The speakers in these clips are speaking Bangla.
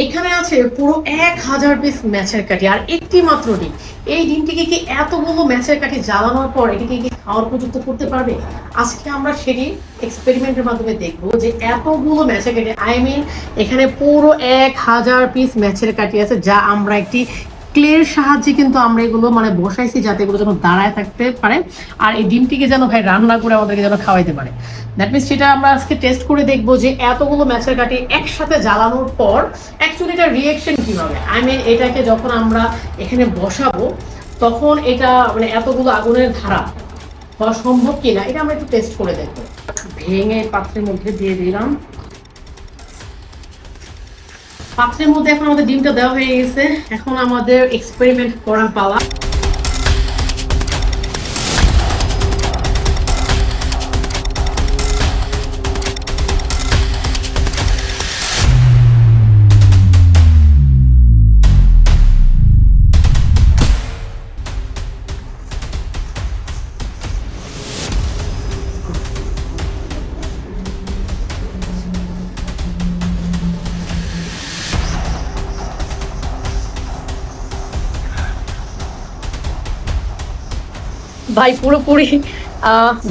এখানে আছে পুরো 1000 পিস ম্যাচের কাঠি আর একটি মাত্র ডিম। এই ডিমটিকে কি এতগুলো ম্যাচের কাঠি জ্বালানোর পর এটিকে কি খাওয়ার উপযুক্ত করতে পারবে? আজকে আমরা সেটি এক্সপেরিমেন্টের মাধ্যমে দেখবো যে এতগুলো ম্যাচের কাঠি, এখানে পুরো 1000 পিস ম্যাচের কাঠি আছে, যা আমরা একটি ক্লের সাহায্যে কিন্তু আমরা এগুলো মানে বসাইছি যাতে এগুলো যেন দাঁড়ায় থাকতে পারে আর এই ডিমটিকে যেন ভাই রান্না করে আমাদেরকে যেন খাওয়াইতে পারে। দ্যাট মিনস সেটা আমরা আজকে টেস্ট করে দেখবো যে এতগুলো ম্যাচের কাঠি একসাথে জ্বালানোর পর অ্যাকচুয়ালি এটা রিয়েকশন কী হবে। এটাকে যখন আমরা এখানে বসাবো তখন এটা মানে এতগুলো আগুনের ধারা হওয়া সম্ভব কিনা এটা আমরা একটু টেস্ট করে দেখবো। ভেঙে পাত্রের মধ্যে দিয়ে দিলাম। পাত্রের মধ্যে এখন আমাদের ডিমটা দেওয়া হয়ে গেছে। এখন আমাদের এক্সপেরিমেন্ট করার পালা। ভাই পুরোপুরি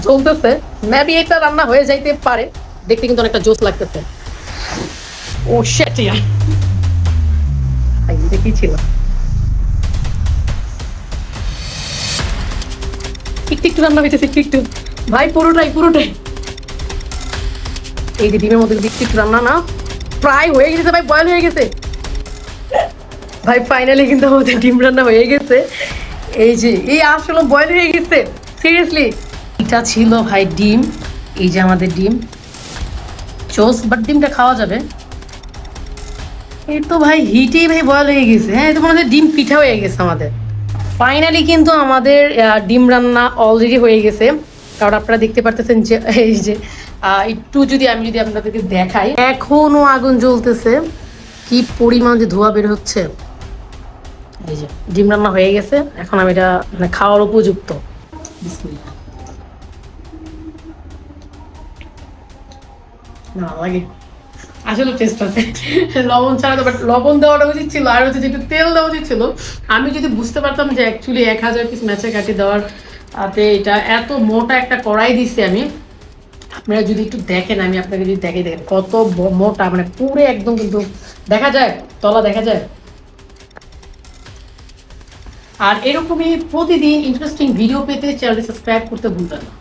জ্বলতেছে। মেবি এটা রান্না হয়ে যাইতে পারে, দেখতে কিন্তু অনেকটা জোস লাগতেছে। ও শিট ইয়ার, ভাই এটা কি ছিল? একটু একটু রান্না হয়েছে, একটু একটু। ভাই পুরোটাই পুরোটাই এই যে ডিমের মধ্যে একটু একটু রান্না না, প্রায় হয়ে গেছে ভাই, বয়েল হয়ে গেছে ভাই। ফাইনালি কিন্তু আমাদের ডিম রান্না হয়ে গেছে। এই যে এই আসলে বয়েল হয়ে গেছে সিরিয়াসলি। এটা ছিল ভাই ডিম, এই যে আমাদের ডিম চোস, বাট ডিমটা খাওয়া যাবে। এই তো ভাই হিটেই ভাই বয়েল হয়ে গেছে। হ্যাঁ, এটা আমাদের ডিম পিঠা হয়ে গেছে আমাদের। ফাইনালি কিন্তু আমাদের ডিম রান্না অলরেডি হয়ে গেছে, কারণ আপনারা দেখতে পারতেছেন যে এই যে একটু যদি আমি আপনাদেরকে দেখাই, এখনো আগুন জ্বলতেছে, কি পরিমাণ যে ধোঁয়া বের হচ্ছে। এই যে ডিম রান্না হয়ে গেছে, এখন আমি এটা মানে খাওয়ার উপযুক্ত। না লাগে আসলে টেস্ট আছে লবণ ছাড়া, বাট লবণ দেওয়াটা উচিত ছিল, আর হচ্ছে যেটা তেল দেওয়া উচিত ছিল। আমি যদি বুঝতে পারতাম যে অ্যাকচুয়ালি 1000 পিস ম্যাচের কাঠি দেওয়ার এটা এত মোটা একটা কড়াই দিচ্ছি আমি। আপনারা যদি একটু দেখেন, আমি আপনাকে যদি দেখে দেখেন কত মোটা, মানে পুরো একদম কিন্তু দেখা যায়, তলা দেখা যায়। আর এরকমই প্রতিদিন ইন্টারেস্টিং ভিডিও পেতে চ্যানেলটি সাবস্ক্রাইব করতে ভুলবেন না।